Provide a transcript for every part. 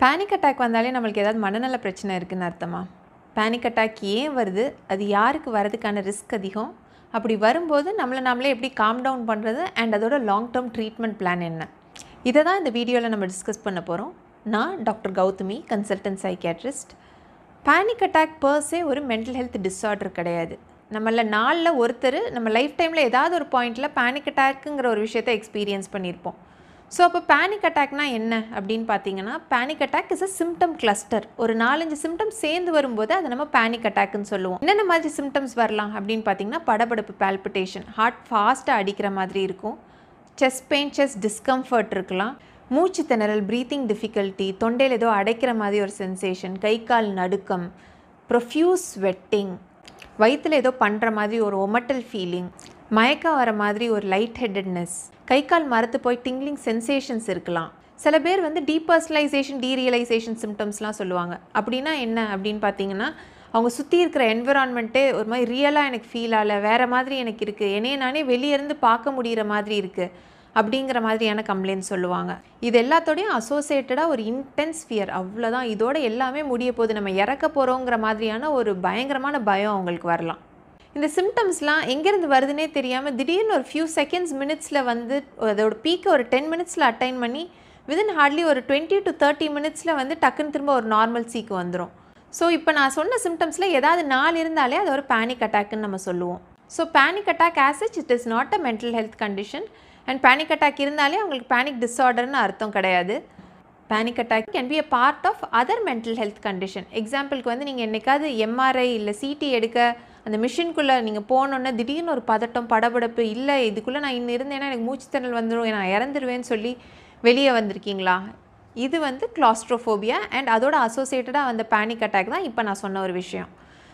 Panic attack வந்தாலே நம்மளுக்கு ஏதாவது மனநல பிரச்சனை இருக்குன்னு அர்த்தமா? பேனிக் அட்டாக் ஏன் வருது? அது யாருக்கு வரதுக்கான ரிஸ்க் அதிகம்? அப்படி வரும்போது நம்மளே எப்படி காம் டவுன் பண்ணுறது அண்ட் அதோட லாங் டேர்ம் ட்ரீட்மெண்ட் பிளான் என்ன? இதை தான் இந்த வீடியோவில் நம்ம டிஸ்கஸ் பண்ண போகிறோம். நான் doctor Gauthami, consultant psychiatrist. Panic attack per se ஒரு மென்டல் ஹெல்த் டிஸார்டர் கிடையாது. நம்மள நாளில் ஒருத்தர் நம்ம லைஃப் டைமில் ஏதாவது ஒரு பாயிண்டில் பேனிக் அட்டாக்குங்கிற ஒரு விஷயத்தை எக்ஸ்பீரியன்ஸ் பண்ணியிருப்போம். ஸோ அப்போ பேனிக் அட்டாக்னா என்ன அப்படின்னு பார்த்தீங்கன்னா, panic attack is a symptom cluster. ஒரு 4-5 சிம்டம்ஸ் சேர்ந்து வரும்போது அதை நம்ம பேனிக் அட்டாக்னு சொல்லுவோம். என்னென்ன மாதிரி சிம்டம்ஸ் வரலாம் அப்படின்னு பார்த்தீங்கன்னா, படபடப்பு, பால்பிட்டேஷன், ஹார்ட் ஃபாஸ்ட்டாக அடிக்கிற மாதிரி இருக்கும், செஸ்ட் பெயின், செஸ்ட் டிஸ்கம்ஃபர்ட் இருக்கலாம், மூச்சு திணறல், ப்ரீத்திங் டிஃபிகல்ட்டி, தொண்டையில் ஏதோ அடைக்கிற மாதிரி ஒரு சென்சேஷன், கை கால் நடுக்கம், ப்ரொஃப்யூஸ் ஸ்வெட்டிங், வயிற்றில் ஏதோ பண்ணுற மாதிரி ஒரு ஒமட்டல் ஃபீலிங், மயக்கம் வர மாதிரி ஒரு லைட் ஹெட்டட்னஸ், கை கால் மரத்து போய் டிங்லிங் சென்சேஷன்ஸ் இருக்கலாம். சில பேர் டீபர்சனலைசேஷன், டீரியலைசேஷன் சிம்டம்ஸ்லாம் சொல்லுவாங்க. அப்படின்னா என்ன அப்படின்னு பார்த்தீங்கன்னா, அவங்க சுற்றி இருக்கிற என்விரான்மெண்ட்டே ஒரு மாதிரி ரியலாக எனக்கு ஃபீல் ஆகலை, வேறு மாதிரி எனக்கு இருக்குது, என்னையே நானே வெளியேருந்து பார்க்க முடிகிற மாதிரி இருக்குது அப்படிங்கிற மாதிரியான கம்ப்ளைண்ட் சொல்லுவாங்க. இது எல்லாத்தோடையும் அசோசியேட்டடாக ஒரு இன்டென்ஸ் ஃபியர், அவ்வளோதான், இதோட எல்லாமே முடிய போகுது, நம்ம இறக்க போகிறோங்கிற மாதிரியான ஒரு பயங்கரமான பயம் அவங்களுக்கு வரலாம். இந்த சிம்டம்ஸ்லாம் எங்கேருந்து வருதுன்னே தெரியாமல் திடீர்னு ஒரு ஃபியூ செகண்ட்ஸ், மினிட்ஸில் அதோட பீக்கை ஒரு 10 மினிட்ஸில் அட்டைன் பண்ணி விதின் ஹார்ட்லி ஒரு 20 to 30 மினிட்ஸில் டக்குன்னு திரும்ப ஒரு நார்மல் சீக்கு வந்துடும். ஸோ இப்போ நான் சொன்ன சிம்டம்ஸில் ஏதாவது 4 இருந்தாலே அது ஒரு பேனிக் அட்டாக்னு நம்ம சொல்லுவோம். So panic attack as such it is not a mental health condition and panic attack இருந்தாலே அவங்களுக்கு பேனிக் டிஸார்டர்னு அர்த்தம் கிடையாது. Panic attack can be a part of other mental health condition. எக்ஸாம்பிளுக்கு நீங்கள் என்னைக்காவது எம்ஆர்ஐ இல்லை சிடி எடுக்க அந்த மிஷின்குள்ளே நீங்கள் போனோன்னே திடீர்னு ஒரு பதட்டம், படபடப்பு, இல்லை இதுக்குள்ளே நான் இன்னும் இருந்தேன்னா எனக்கு மூச்சு திணறல் வந்துடும், நான் இறந்துருவேன்னு சொல்லி வெளியே வந்திருக்கீங்களா? இது கிளாஸ்ட்ரோஃபோபியா அண்ட் அதோட அசோசியேட்டடாக அந்த பேனிக் அட்டாக் தான் இப்போ நான் சொன்ன ஒரு விஷயம்.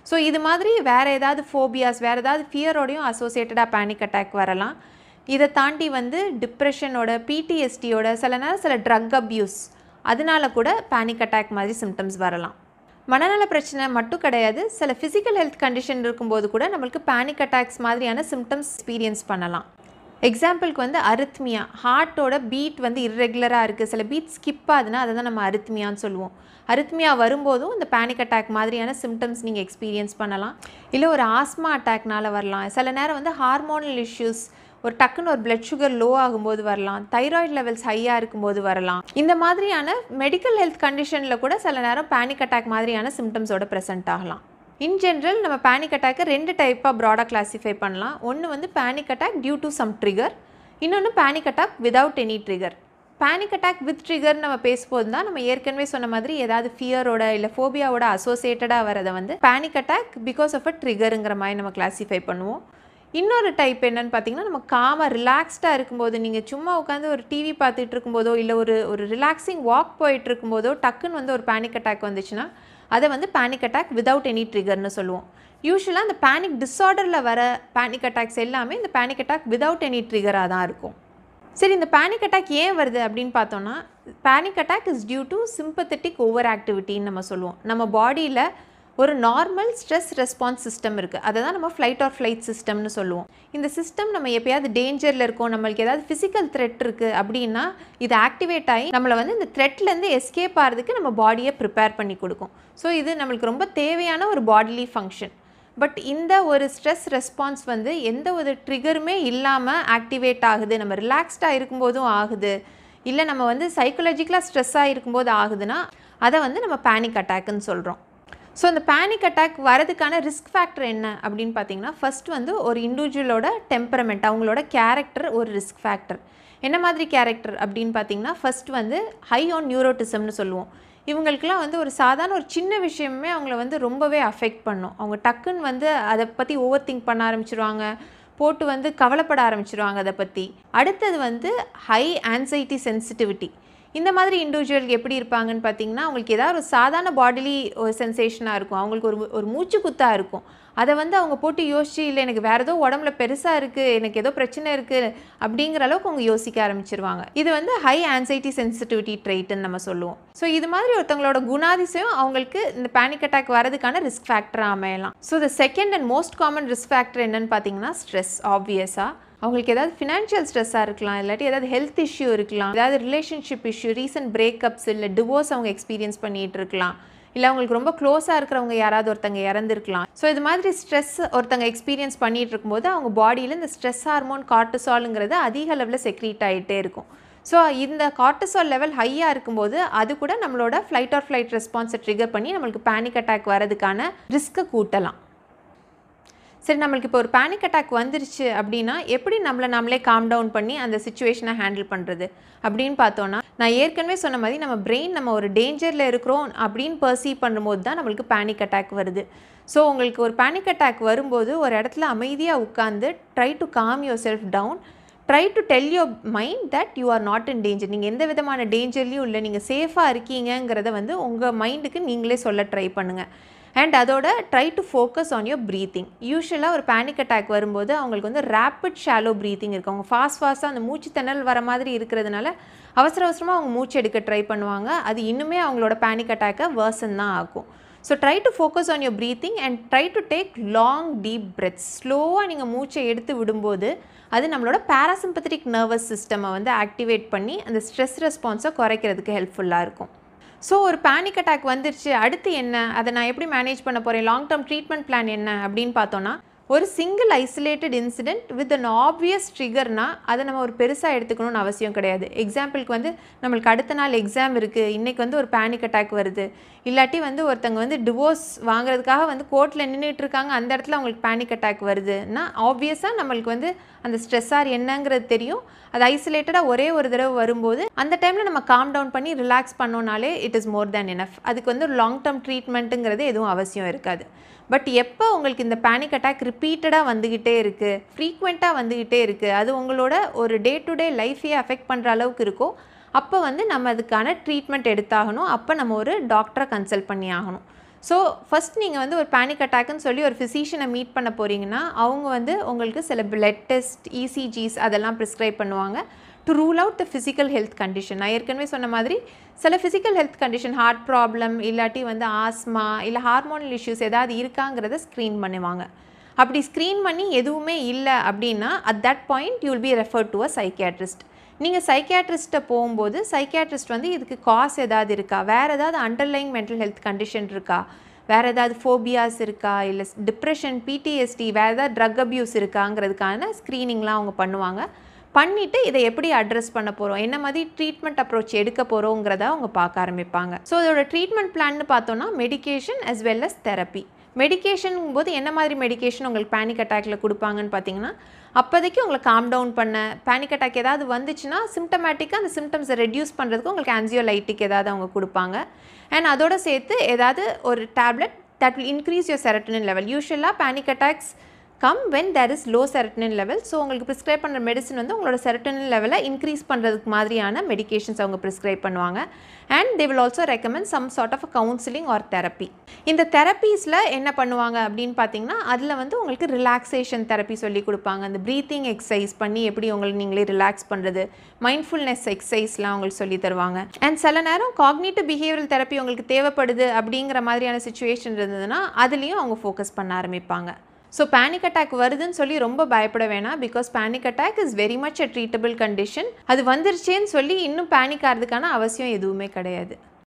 ஸோ இது மாதிரி வேறு ஏதாவது ஃபோபியாஸ், வேறு ஏதாவது ஃபியரோடையும் அசோசியேட்டடாக பேனிக் அட்டாக் வரலாம். இதை தாண்டி டிப்ரெஷனோட, பிடிஎஸ்டியோட, சில நேரம் சில ட்ரக் அப்யூஸ், அதனால கூட பேனிக் அட்டாக் மாதிரி சிம்டம்ஸ் வரலாம். மனநல பிரச்சனை மட்டும் கிடையாது, சில ஃபிசிக்கல் ஹெல்த் கண்டிஷன் இருக்கும்போது கூட நம்மளுக்கு பேனிக் அட்டாக்ஸ் மாதிரியான சிம்டம்ஸ் எக்ஸ்பீரியன்ஸ் பண்ணலாம். எக்ஸாம்பிளுக்கு அரித்மியா, ஹார்ட்டோட பீட் இர்ரெகுலராக இருக்குது, சில பீட் ஸ்கிப் ஆகுதுன்னா அதை தான் நம்ம அரித்மியான்னு சொல்லுவோம். அரித்மியா வரும்போதும் இந்த பேனிக் அட்டாக் மாதிரியான சிம்டம்ஸ் நீங்கள் எக்ஸ்பீரியன்ஸ் பண்ணலாம். இல்லை ஒரு ஆஸ்மா அட்டாக்னால வரலாம். சில நேரம் ஹார்மோனல் இஷ்யூஸ், ஒரு டக்குன்னு ஒரு பிளட் சுகர் லோ ஆகும்போது வரலாம், தைராய்டு லெவல்ஸ் ஹையாக இருக்கும்போது வரலாம். இந்த மாதிரியான மெடிக்கல் ஹெல்த் கண்டிஷனில் கூட சில நேரம் பேனிக் அட்டாக் மாதிரியான சிம்டம்ஸோட ப்ரெசென்ட் ஆகலாம். இன் ஜென்ரல் நம்ம பேனிக் அட்டாக்கை 2 டைப்பாக ப்ராடாக கிளாஸிஃபை பண்ணலாம். ஒன்று panic attack due to some trigger, இன்னொன்று panic attack without any trigger. Panic attack with trigger நம்ம பேசும்போது தான் நம்ம ஏற்கனவே சொன்ன மாதிரி ஏதாவது ஃபியரோட இல்லை ஃபோபியாவோட அசோசியேட்டடாக வரதை panic attack because of a ட்ரிகருங்கிற மாதிரி நம்ம கிளாஸிஃபை பண்ணுவோம். இன்னொரு டைப் என்னென்னு பார்த்தீங்கன்னா, நம்ம காமாக ரிலாக்ஸ்டாக இருக்கும்போது, நீங்கள் சும்மா உட்காந்து ஒரு டிவி பார்த்துட்டு இருக்கும்போதோ இல்லை ஒரு ரிலாக்ஸிங் வாக் போயிட்டு இருக்கும்போதோ டக்குன்னு ஒரு பேனிக் அட்டாக் வந்துச்சுன்னா அதை பேனிக் அட்டாக் விதவுட் எனி ட்ரிகர்னு சொல்லுவோம். யூஸ்வலாக அந்த பேனிக் டிஸார்டரில் வர பேனிக் அட்டாக்ஸ் எல்லாமே இந்த பேனிக் அட்டாக் விதவுட் எனி ட்ரிகராக தான் இருக்கும். சரி, இந்த பேனிக் அட்டாக் ஏன் வருது அப்படின்னு பார்த்தோன்னா, panic attack is due to sympathetic over ஆக்டிவிட்டின்னு நம்ம சொல்லுவோம். நம்ம பாடியில் ஒரு நார்மல் ஸ்ட்ரெஸ் ரெஸ்பான்ஸ் சிஸ்டம் இருக்குது, அதை தான் நம்ம ஃப்ளைட் ஆர் ஃப்ளைட் சிஸ்டம்னு சொல்லுவோம். இந்த சிஸ்டம் நம்ம எப்போயாவது டேஞ்சரில் இருக்கோம், நம்மளுக்கு ஏதாவது ஃபிசிக்கல் த்ரெட் இருக்குது அப்படின்னா இது ஆக்டிவேட் ஆகி நம்மளை இந்த த்ரெட்லேருந்து எஸ்கேப் ஆகிறதுக்கு நம்ம பாடியை ப்ரிப்பேர் பண்ணி கொடுக்கும். ஸோ இது நம்மளுக்கு ரொம்ப தேவையான ஒரு பாடிலி ஃபங்க்ஷன். பட் இந்த ஒரு ஸ்ட்ரெஸ் ரெஸ்பான்ஸ் எந்த ஒரு ட்ரிகருமே இல்லாமல் ஆக்டிவேட் ஆகுது, நம்ம ரிலாக்ஸ்டாக இருக்கும்போதும் ஆகுது, இல்லை நம்ம சைக்கலாஜிக்கலாக ஸ்ட்ரெஸ்ஸாக இருக்கும்போது ஆகுதுன்னா அதை நம்ம பேனிக் அட்டாக்குன்னு சொல்கிறோம். ஸோ இந்த பேனிக் அட்டாக் வரதுக்கான ரிஸ்க் ஃபேக்டர் என்ன அப்படின்னு பார்த்தீங்கன்னா, ஃபஸ்ட் ஒரு இண்டிவிஜுவலோட டெம்பரமெண்ட், அவங்களோட கேரக்டர் ஒரு ரிஸ்க் ஃபேக்டர். என்ன மாதிரி கேரக்டர் அப்படின்னு பார்த்தீங்கன்னா, ஃபஸ்ட் ஹை ஆன் நியூரோட்டிசம்னு சொல்லுவோம். இவங்களுக்குலாம் ஒரு சாதாரண ஒரு சின்ன விஷயமே அவங்கள ரொம்பவே அஃபெக்ட் பண்ணும். அவங்க டக்குன்னு அதை பற்றி ஓவர் திங்க் பண்ண ஆரம்பிச்சிருவாங்க, போட்டு கவலைப்பட ஆரம்பிச்சிருவாங்க அதை பற்றி. அடுத்தது ஹை ஆன்சைட்டி சென்சிட்டிவிட்டி. இந்த மாதிரி இண்டிவிஜுவல் எப்படி இருப்பாங்கன்னு பார்த்தீங்கன்னா, அவங்களுக்கு ஏதாவது ஒரு சாதாரண பாடிலி ஒரு சென்சேஷனாக இருக்கும், அவங்களுக்கு ஒரு மூச்சு குத்தாக இருக்கும், அதை அவங்க போட்டு யோசிச்சு, இல்லை எனக்கு வேறு ஏதோ உடம்புல பெருசாக இருக்குது, எனக்கு ஏதோ பிரச்சனை இருக்குது அப்படிங்கிற அளவுக்கு அவங்க யோசிக்க ஆரம்பிச்சிருவாங்க. இது ஹை ஆன்சைட்டி சென்சிட்டிவிட்டி ட்ரைட்டுன்னு நம்ம சொல்லுவோம். ஸோ இது மாதிரி ஒருத்தவங்களோட குணாதிசயம் அவங்களுக்கு இந்த பேனிக் அட்டாக் வரதுக்கான ரிஸ்க் ஃபேக்டராக அமையலாம். So the second and most common risk factor என்னன்னு பார்த்தீங்கன்னா ஸ்ட்ரெஸ். ஆப்வியஸாக அவங்களுக்கு ஏதாவது ஃபினான்ஷியல் ஸ்ட்ரெஸ்ஸாக இருக்கலாம், இல்லாட்டி ஏதாவது ஹெல்த் இஷ்யூ இருக்கலாம், ஏதாவது ரிலேஷன்ஷிப் இஷ்யூ, ரீசன்ட் பிரேக்கப்ஸ் இல்லை டிவோர்ஸ் அவங்க எக்ஸ்பீரியன்ஸ் பண்ணிகிட்டு இருக்கலாம், இல்லை அவங்களுக்கு ரொம்ப க்ளோஸாக இருக்கிறவங்க யாராவது ஒருத்தங்க இறந்துருக்கலாம். ஸோ இது மாதிரி ஸ்ட்ரெஸ் ஒருத்தங்க எக்ஸ்பீரியன்ஸ் பண்ணிகிட்டு இருக்கும்போது அவங்க பாடியில் இந்த ஸ்ட்ரெஸ் ஹார்மோன் கார்டிசால்ங்கிறது அதிக அளவில் செக்ரீட் ஆகிட்டே இருக்கும். ஸோ இந்த கார்டிசால் லெவல் ஹையாக இருக்கும்போது அது கூட நம்மளோட ஃப்ளைட் ஆர் ஃப்ளைட் ரெஸ்பான்ஸை ட்ரிகர் பண்ணி நம்மளுக்கு பேனிக் அட்டாக் வரதுக்கான ரிஸ்க்கை கூட்டலாம். சரி, நம்மளுக்கு இப்போ ஒரு பேனிக் அட்டாக் வந்துருச்சு அப்படின்னா எப்படி நம்மளே காம் டவுன் பண்ணி அந்த சிச்சுவேஷனை ஹேண்டில் பண்ணுறது அப்படின்னு பார்த்தோன்னா, நான் ஏற்கனவே சொன்ன மாதிரி நம்ம பிரெயின் நம்ம ஒரு டேஞ்சரில் இருக்கிறோம் அப்படின்னு பர்சீவ் பண்ணும்போது தான் நம்மளுக்கு பேனிக் அட்டாக் வருது. ஸோ உங்களுக்கு ஒரு பேனிக் அட்டாக் வரும்போது ஒரு இடத்துல அமைதியாக உட்காந்து try to calm yourself down, try to tell your mind that you are not in danger. நீங்கள் எந்த விதமான டேஞ்சர்லையும் இல்லை, நீங்கள் சேஃபாக இருக்கீங்கிறத உங்கள் மைண்டுக்கு நீங்களே சொல்ல ட்ரை பண்ணுங்கள். அண்ட் அதோட try to focus on your breathing. யூஸ்வலாக ஒரு பேனிக் அட்டாக் வரும்போது அவங்களுக்கு ரேப்பிட் ஷாலோ ப்ரீத்திங் இருக்குது. அவங்க ஃபாஸ்ட்டாக அந்த மூச்சு திணறல் வர மாதிரி இருக்கிறதுனால அவசரமாக அவங்க மூச்சு எடுக்க ட்ரை பண்ணுவாங்க. அது இன்னுமே அவங்களோட பேனிக் அட்டாக்கை வேர்சன் தான் ஆகும். So try to focus on your breathing and try to take long deep breaths. ஸ்லோவாக நீங்கள் மூச்சை எடுத்து விடும்போது அது நம்மளோட பேராசிம்பத்தட்டிக் நர்வஸ் சிஸ்டமை ஆக்டிவேட் பண்ணி அந்த ஸ்ட்ரெஸ் ரெஸ்பான்ஸை குறைக்கிறதுக்கு ஹெல்ப்ஃபுல்லாக இருக்கும். ஸோ ஒரு பேனிக் அட்டாக் வந்துருச்சு, அடுத்து என்ன, அதை நான் எப்படி மேனேஜ் பண்ண போகிறேன், லாங் டேர்ம் ட்ரீட்மெண்ட் பிளான் என்ன அப்படின்னு பார்த்தோன்னா, ஒரு single isolated incident with an obvious ட்ரிகர்னால் அதை நம்ம ஒரு பெருசாக எடுத்துக்கணும்னு அவசியம் கிடையாது. எக்ஸாம்பிளுக்கு நம்மளுக்கு அடுத்த நாள் எக்ஸாம் இருக்குது, இன்றைக்கி ஒரு பேனிக் அட்டாக் வருது, இல்லாட்டி ஒருத்தங்க டிவோர்ஸ் வாங்குறதுக்காக கோர்ட்டில் நின்றுட்டுருக்காங்க, அந்த இடத்துல அவங்களுக்கு பேனிக் அட்டாக் வருதுன்னா ஆப்வியஸாக நம்மளுக்கு அந்த ஸ்ட்ரெஸ்ஸார் என்னங்கிறது தெரியும். அது ஐசோலேட்டடாக ஒரே ஒரு தடவை வரும்போது அந்த டைமில் நம்ம காம் டவுன் பண்ணி ரிலாக்ஸ் பண்ணோனாலே it is more than enough. அதுக்கு லாங் டேர்ம் ட்ரீட்மெண்ட்டுங்கிறது எதுவும் அவசியம் இருக்காது. பட் எப்போ உங்களுக்கு இந்த பேனிக் அட்டாக் ரிப்பீட்டடாக வந்துக்கிட்டே இருக்குது, ஃப்ரீக்வெண்ட்டாக வந்துக்கிட்டே இருக்குது, அது உங்களோட ஒரு டே டு டே லைஃபையே அஃபெக்ட் பண்ணுற அளவுக்கு இருக்கோ, அப்போ நம்ம அதுக்கான ட்ரீட்மெண்ட் எடுத்தாகணும். அப்போ நம்ம ஒரு டாக்டரை கன்சல்ட் பண்ணி ஆகணும். ஸோ ஃபஸ்ட் நீங்கள் ஒரு பேனிக் அட்டாக்குன்னு சொல்லி ஒரு ஃபிசிஷியனை மீட் பண்ண போகிறீங்கன்னா அவங்க உங்களுக்கு சில பிளட் டெஸ்ட், இசிஜிஸ் அதெல்லாம் ப்ரிஸ்கிரைப் பண்ணுவாங்க to rule out the physical health condition. நான் ஏற்கனவே சொன்ன மாதிரி சில physical health condition, heart problem இல்லாட்டி ஆஸ்மா இல்லை ஹார்மோனல் இஷ்யூஸ் ஏதாவது இருக்காங்கிறத ஸ்க்ரீன் பண்ணுவாங்க. அப்படி ஸ்க்ரீன் பண்ணி எதுவுமே இல்லை அப்படின்னா at that point you will be referred to a psychiatrist. நீங்கள் சைக்கியாட்ரிஸ்ட்டை போகும்போது சைக்கியாட்ரிஸ்ட் இதுக்கு காஸ் ஏதாவது இருக்கா, வேறு ஏதாவது அண்டர்லைங் மென்டல் ஹெல்த் கண்டிஷன் இருக்கா, வேறு ஏதாவது ஃபோபியாஸ் இருக்கா, இல்லை டிப்ரெஷன், பிடிஎஸ்டி, வேறு ஏதாவது ட்ரக் அப்யூஸ் இருக்காங்கிறதுக்கான ஸ்க்ரீனிங்லாம் அவங்க பண்ணுவாங்க. பண்ணிவிட்டு இதை எப்படி அட்ரஸ் பண்ண போகிறோம், என்ன மாதிரி ட்ரீட்மெண்ட் அப்ரோச் எடுக்க போகிறோங்கிறத அவங்க பார்க்க ஆரம்பிப்பாங்க. ஸோ இதோட ட்ரீட்மெண்ட் பிளான்னு பார்த்தோன்னா medication as well as therapy. மெடிகேஷனுங்கும் போது என்ன மாதிரி மெடிகேஷன் உங்களுக்கு பேனிக் அட்டாக்ல கொடுப்பாங்கன்னு பார்த்தீங்கன்னா, அப்போதைக்கு உங்களை காம் டவுன் பண்ண, பேனிக் அட்டாக் ஏதாவது வந்துச்சுன்னா சிம்டமேட்டிக்காக அந்த சிம்டம்ஸை ரெடியூஸ் பண்ணுறதுக்கு உங்களுக்கு ஆன்சியோலைட்டிக் ஏதாவது அவங்க கொடுப்பாங்க. அண்ட் அதோடு சேர்த்து ஏதாவது ஒரு tablet that will increase your serotonin level. யூஸ்வலாக panic attacks come when there is low serotonin level. So உங்களுக்கு ப்ரிஸ்கிரைப் பண்ணுற மெடிசன் உங்களோட செரட்டோனின் லெவலை இன்க்ரீஸ் பண்ணுறதுக்கு மாதிரியான மெடிகேஷன்ஸ் அவங்க ப்ரிஸ்கிரைப் பண்ணுவாங்க. And they will also recommend some sort of a counseling or therapy. இந்த தெரப்பீஸில் என்ன பண்ணுவாங்க அப்படின்னு பார்த்தீங்கன்னா, அதில் உங்களுக்கு ரிலாக்ஸேஷன் தெரப்பி சொல்லி கொடுப்பாங்க. அந்த ப்ரீத்திங் எக்ஸசைஸ் பண்ணி எப்படி உங்களுக்கு நீங்களே ரிலாக்ஸ் பண்ணுறது, மைண்ட்ஃபுல்னஸ் எக்ஸசைஸ்லாம் அவங்களுக்கு சொல்லி தருவாங்க. அண்ட் சில நேரம் காக்னிட்டிவ் பிஹேவியரல் தெரப்பி உங்களுக்கு தேவைப்படுது அப்படிங்கிற மாதிரியான சுச்சுவேஷன் இருந்ததுன்னா அதுலேயும் அவங்க ஃபோக்கஸ் பண்ண ஆரம்பிப்பாங்க. ஸோ பேனிக் அட்டாக் வருதுன்னு சொல்லி ரொம்ப பயப்பட வேணாம். Because panic attack is very much a treatable condition. அது வந்துருச்சேன்னு சொல்லி இன்னும் பேனிக் ஆகிறதுக்கான அவசியம் எதுவுமே கிடையாது.